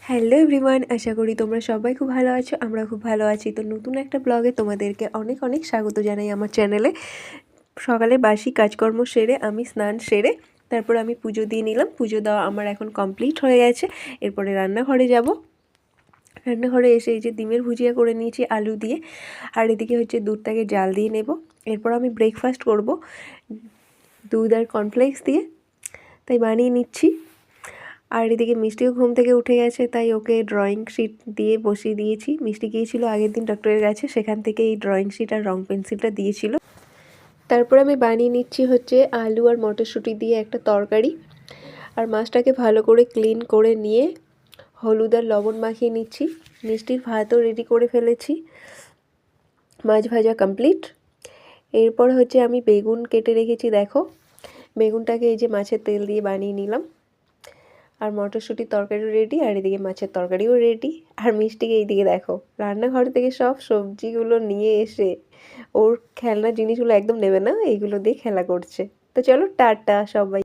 Hello everyone, আশা করি তোমরা সবাই খুব ভালো আছো। আমরা খুব ভালো আছি। তো নতুন একটা ব্লগে তোমাদেরকে অনেক অনেক স্বাগত জানাই আমার চ্যানেলে। সকালে বাসি কাজকর্ম সেরে আমি স্নান সেরে তারপর আমি পুজো দিয়ে নিলাম। পুজো দেওয়া আমার এখন কমপ্লিট হয়ে গেছে। এরপরে রান্নাঘরে যাব। রান্নাঘরে এসে এই যে ডিমের ভুজিয়া করে নিয়েছি আলু দিয়ে, আর এদিকে হচ্ছে দুধটাকে জাল দিয়ে নেব। এরপর আমি ব্রেকফাস্ট করব দুধ আর কর্নফ্লেক্স দিয়ে, তাই বানিয়ে নিচ্ছি। আর এদিকে মিষ্টিও ঘুম থেকে উঠে গেছে, তাই ওকে ড্রয়িং শিট দিয়ে বসিয়ে দিয়েছি। মিষ্টি গিয়েছিল আগের দিন ডক্টরের কাছে, সেখান থেকে এই ড্রয়িং শিট আর রং পেন্সিলটা দিয়েছিল। তারপর আমি বানিয়ে নিচ্ছি হচ্ছে আলু আর মটরশুঁটি দিয়ে একটা তরকারি। আর মাছটাকে ভালো করে ক্লিন করে নিয়ে হলুদ আর লবণ মাখিয়ে নিচ্ছি। মিষ্টির ভাতও রেডি করে ফেলেছি। মাছ ভাজা কমপ্লিট। এরপর হচ্ছে আমি বেগুন কেটে রেখেছি, দেখো। বেগুনটাকে এই যে মাছের তেল দিয়ে বানিয়ে নিলাম। আর মটরশুঁটির তরকারিও রেডি, আর এদিকে মাছের তরকারিও রেডি। আর মিষ্টিকে এইদিকে দেখো রান্নাঘর থেকে সব সবজিগুলো নিয়ে এসে ওর খেলনা জিনিসগুলো একদম নেবে না, এইগুলো দিয়ে খেলা করছে। তো চলো টাটা সবাই।